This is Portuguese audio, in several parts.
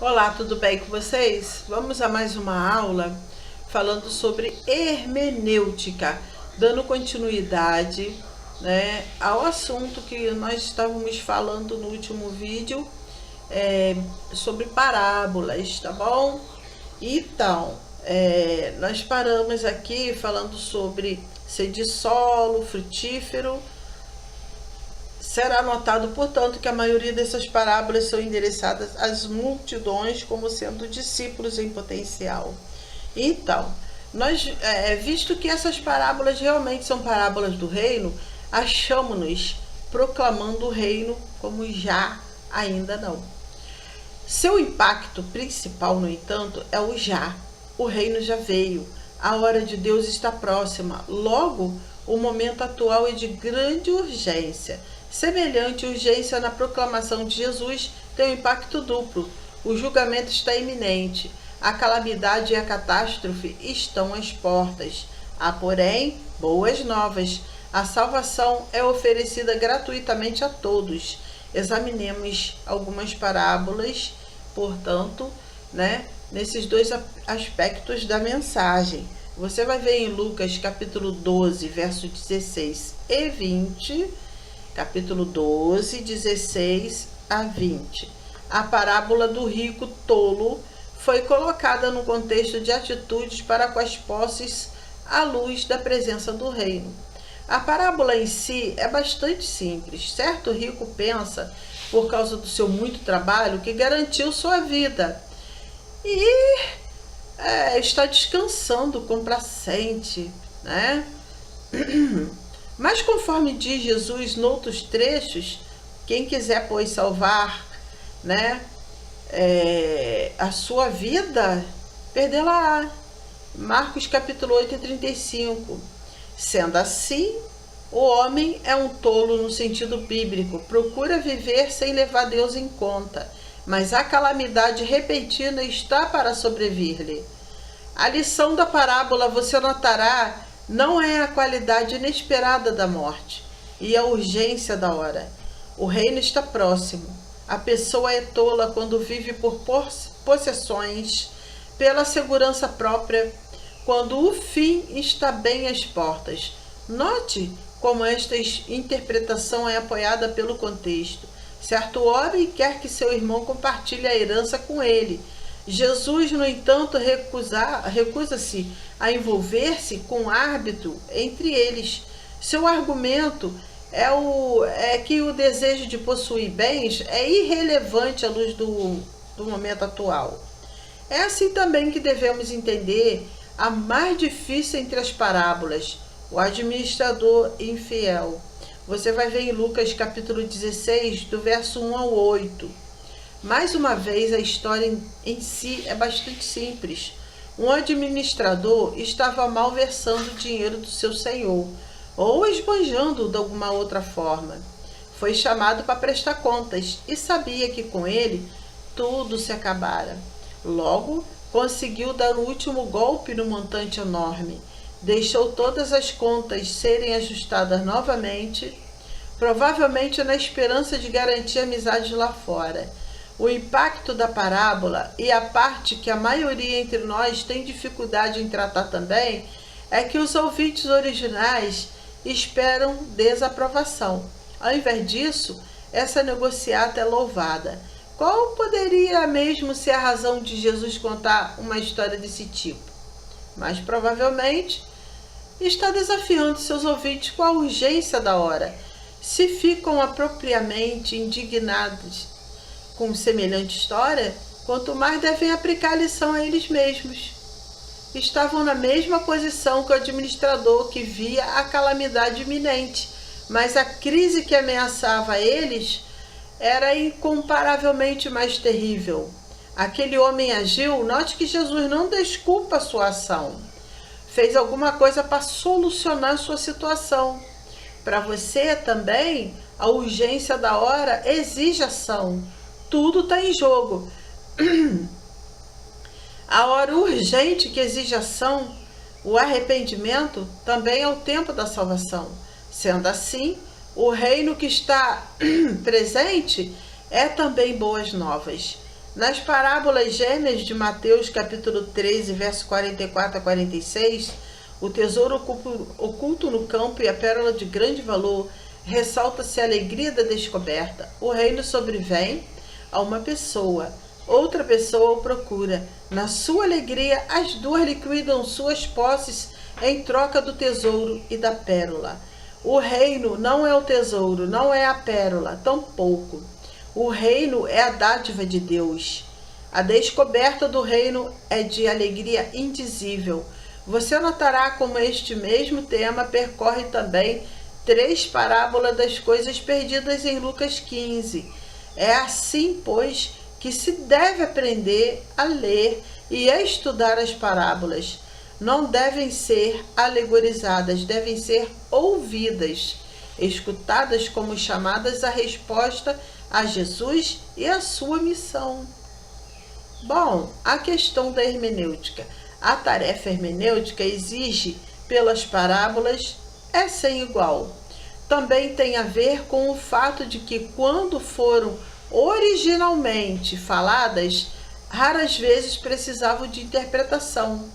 Olá, tudo bem com vocês? Vamos a mais uma aula falando sobre hermenêutica, dando continuidade, ao assunto que nós estávamos falando no último vídeo, sobre parábolas, tá bom? Então, nós paramos aqui falando sobre ser de solo frutífero. Será notado, portanto, que a maioria dessas parábolas são endereçadas às multidões como sendo discípulos em potencial. Então, visto que essas parábolas realmente são parábolas do reino, achamos-nos proclamando o reino como já ainda não. Seu impacto principal, no entanto, é o já. O reino já veio. A hora de Deus está próxima. Logo, o momento atual é de grande urgência. Semelhante urgência na proclamação de Jesus tem um impacto duplo. O julgamento está iminente. A calamidade e a catástrofe estão às portas. Há, porém, boas novas. A salvação é oferecida gratuitamente a todos. Examinemos algumas parábolas, portanto, nesses dois aspectos da mensagem. Você vai ver em Lucas capítulo 12, versos 16 e 20, capítulo 12, 16 a 20. A parábola do rico tolo foi colocada no contexto de atitudes para com as posses à luz da presença do reino. A parábola em si é bastante simples. Certo rico pensa, por causa do seu muito trabalho, que garantiu sua vida e está descansando complacente, Mas conforme diz Jesus noutros trechos, quem quiser, pois, salvar a sua vida, perdê-la-á. Marcos capítulo 8 e 35. Sendo assim, o homem é um tolo no sentido bíblico, procura viver sem levar Deus em conta, mas a calamidade repentina está para sobrevir-lhe. A lição da parábola, você notará, não é a qualidade inesperada da morte e a urgência da hora. O reino está próximo. A pessoa é tola quando vive por possessões, pela segurança própria, quando o fim está bem às portas. Note como esta interpretação é apoiada pelo contexto. Certo homem quer que seu irmão compartilhe a herança com ele. Jesus, no entanto, recusa-se a envolver-se com árbitro entre eles. Seu argumento é que o desejo de possuir bens é irrelevante à luz do momento atual. É assim também que devemos entender a mais difícil entre as parábolas, o administrador infiel. Você vai ver em Lucas capítulo 16, do verso 1 ao 8. Mais uma vez, a história em si é bastante simples. Um administrador estava malversando o dinheiro do seu senhor, ou esbanjando de alguma outra forma. Foi chamado para prestar contas e sabia que com ele tudo se acabara. Logo, conseguiu dar o último golpe no montante enorme. Deixou todas as contas serem ajustadas novamente, provavelmente na esperança de garantir amizades lá fora. O impacto da parábola, e a parte que a maioria entre nós tem dificuldade em tratar também, é que os ouvintes originais esperam desaprovação. Ao invés disso, essa negociata é louvada. Qual poderia mesmo ser a razão de Jesus contar uma história desse tipo? Mas provavelmente está desafiando seus ouvintes com a urgência da hora. Se ficam apropriadamente indignados com semelhante história, quanto mais devem aplicar a lição a eles mesmos. Estavam na mesma posição que o administrador que via a calamidade iminente, mas a crise que ameaçava eles era incomparavelmente mais terrível. Aquele homem agiu, note que Jesus não desculpa a sua ação. Fez alguma coisa para solucionar sua situação. Para você também, a urgência da hora exige ação. Tudo está em jogo. A hora urgente que exige ação, o arrependimento, também é o tempo da salvação. Sendo assim, o reino que está presente é também boas novas. Nas parábolas gêmeas de Mateus, capítulo 13, verso 44 a 46, o tesouro oculto no campo e a pérola de grande valor, ressalta-se a alegria da descoberta. O reino sobrevém a uma pessoa, outra pessoa o procura. Na sua alegria, as duas liquidam suas posses em troca do tesouro e da pérola. O reino não é o tesouro, não é a pérola, tampouco. O reino é a dádiva de Deus. A descoberta do reino é de alegria indizível. Você notará como este mesmo tema percorre também 3 parábolas das coisas perdidas em Lucas 15. É assim, pois, que se deve aprender a ler e a estudar as parábolas. Não devem ser alegorizadas, devem ser ouvidas, escutadas como chamadas à resposta a Jesus e a sua missão. Bom, a questão da hermenêutica. A tarefa hermenêutica exige pelas parábolas é sem igual. Também tem a ver com o fato de que quando foram originalmente faladas, raras vezes precisavam de interpretação.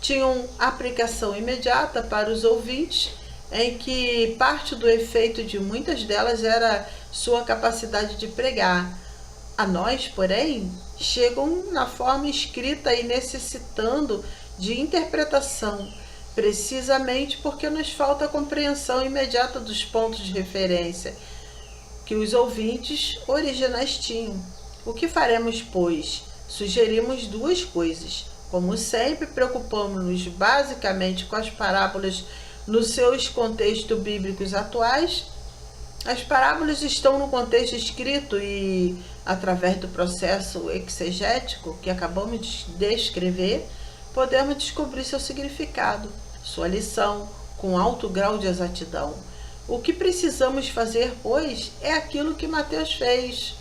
Tinham aplicação imediata para os ouvintes, em que parte do efeito de muitas delas era sua capacidade de pregar. A nós, porém, chegam na forma escrita e necessitando de interpretação, precisamente porque nos falta a compreensão imediata dos pontos de referência que os ouvintes originais tinham. O que faremos, pois? Sugerimos 2 coisas. Como sempre, preocupamos-nos basicamente com as parábolas nos seus contextos bíblicos atuais. As parábolas estão no contexto escrito e, através do processo exegético que acabamos de descrever, podemos descobrir seu significado, sua lição, com alto grau de exatidão. O que precisamos fazer, pois, é aquilo que Mateus fez.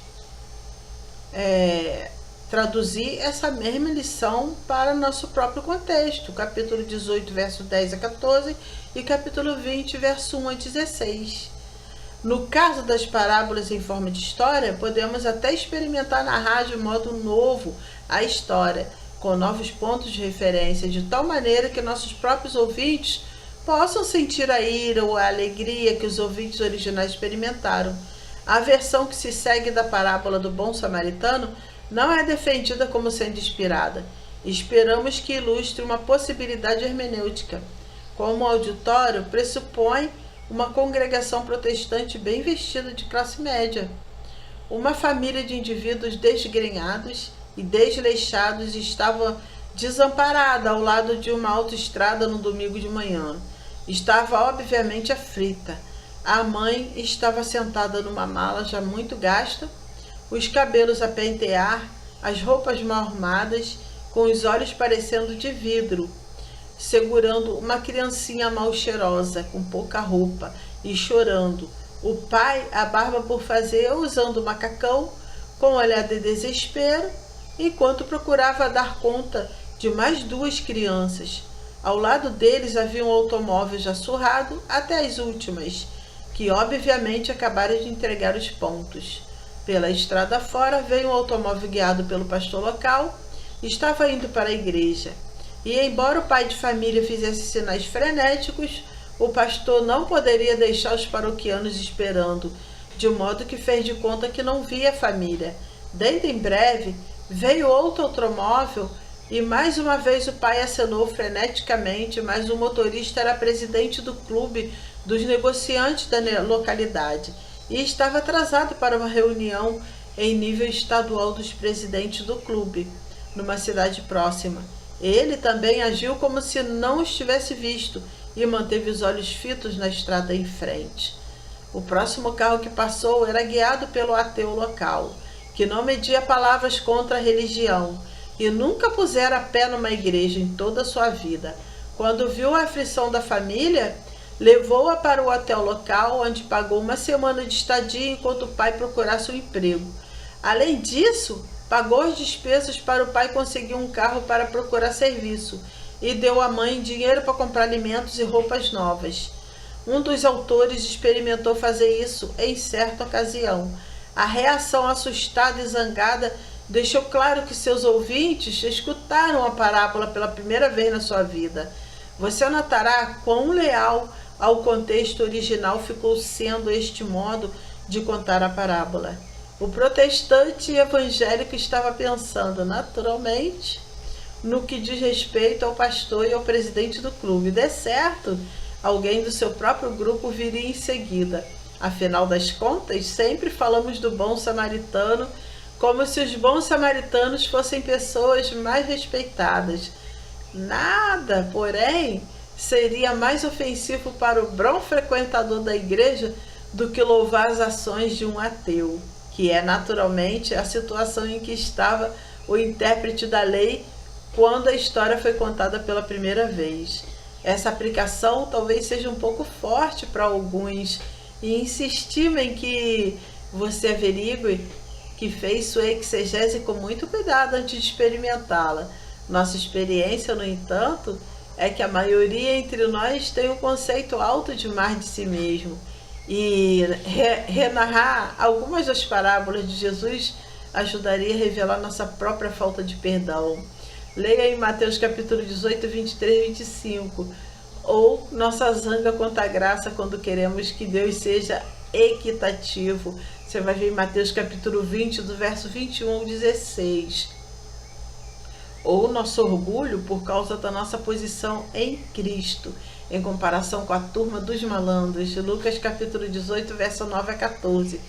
Traduzir essa mesma lição para nosso próprio contexto. Capítulo 18, verso 10 a 14 e capítulo 20, verso 1 a 16. No caso das parábolas em forma de história, podemos até experimentar narrar de modo novo a história, com novos pontos de referência, de tal maneira que nossos próprios ouvintes possam sentir a ira ou a alegria que os ouvintes originais experimentaram. A versão que se segue da parábola do bom samaritano não é defendida como sendo inspirada. Esperamos que ilustre uma possibilidade hermenêutica. Como auditório, pressupõe uma congregação protestante bem vestida de classe média. Uma família de indivíduos desgrenhados e desleixados estava desamparada ao lado de uma autoestrada no domingo de manhã. Estava obviamente aflita. A mãe estava sentada numa mala já muito gasta, os cabelos a pentear, as roupas mal arrumadas, com os olhos parecendo de vidro, segurando uma criancinha mal cheirosa, com pouca roupa, e chorando. O pai, a barba por fazer, usando macacão, com um olhar de desespero, enquanto procurava dar conta de mais 2 crianças. Ao lado deles havia um automóvel já surrado até as últimas, que obviamente acabaram de entregar os pontos. Pela estrada fora veio um automóvel guiado pelo pastor local, estava indo para a igreja. E embora o pai de família fizesse sinais frenéticos, o pastor não poderia deixar os paroquianos esperando, de modo que fez de conta que não via a família. Dentro em breve, veio outro automóvel e mais uma vez o pai acenou freneticamente, mas o motorista era presidente do clube dos negociantes da localidade e estava atrasado para uma reunião em nível estadual dos presidentes do clube, numa cidade próxima. Ele também agiu como se não estivesse visto e manteve os olhos fitos na estrada em frente. O próximo carro que passou era guiado pelo ateu local, que não media palavras contra a religião e nunca pusera pé numa igreja em toda a sua vida. Quando viu a aflição da família, levou-a para o hotel local, onde pagou uma semana de estadia enquanto o pai procurasse um emprego. Além disso, pagou as despesas para o pai conseguir um carro para procurar serviço e deu à mãe dinheiro para comprar alimentos e roupas novas. Um dos autores experimentou fazer isso em certa ocasião. A reação assustada e zangada deixou claro que seus ouvintes escutaram a parábola pela primeira vez na sua vida. Você notará quão leal ao contexto original ficou sendo este modo de contar a parábola. O protestante evangélico estava pensando, naturalmente, no que diz respeito ao pastor e ao presidente do clube. De certo, alguém do seu próprio grupo viria em seguida. Afinal das contas, sempre falamos do bom samaritano como se os bons samaritanos fossem pessoas mais respeitadas. Nada, porém, seria mais ofensivo para o bom frequentador da igreja do que louvar as ações de um ateu, que é naturalmente a situação em que estava o intérprete da lei quando a história foi contada pela primeira vez. Essa aplicação talvez seja um pouco forte para alguns e insistimos em que você averigue que fez sua exegese com muito cuidado antes de experimentá-la. Nossa experiência, no entanto, é que a maioria entre nós tem um conceito alto demais de si mesmo, e renarrar algumas das parábolas de Jesus ajudaria a revelar nossa própria falta de perdão. Leia em Mateus capítulo 18, 23 e 25, ou nossa zanga contra a graça quando queremos que Deus seja equitativo. Você vai ver em Mateus capítulo 20, do verso 21 ao 16. Ou nosso orgulho por causa da nossa posição em Cristo, em comparação com a turma dos malandros. Lucas capítulo 18, verso 9 a 14.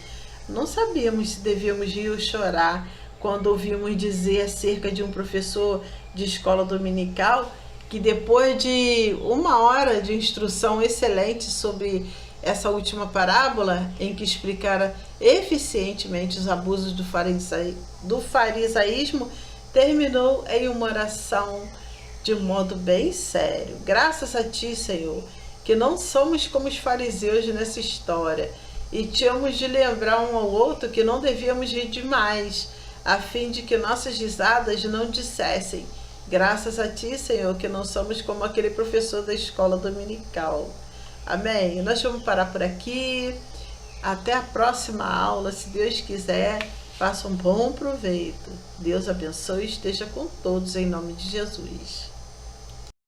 Não sabíamos se devíamos rir ou chorar quando ouvimos dizer acerca de um professor de escola dominical que, depois de 1 hora de instrução excelente sobre essa última parábola, em que explicara eficientemente os abusos do farisaísmo, terminou em uma oração de modo bem sério. Graças a ti, Senhor, que não somos como os fariseus nessa história, e tínhamos de lembrar um ao outro que não devíamos rir demais, a fim de que nossas risadas não dissessem: graças a ti, Senhor, que não somos como aquele professor da escola dominical. Amém? Nós vamos parar por aqui. Até a próxima aula, se Deus quiser. Faça um bom proveito. Deus abençoe e esteja com todos em nome de Jesus.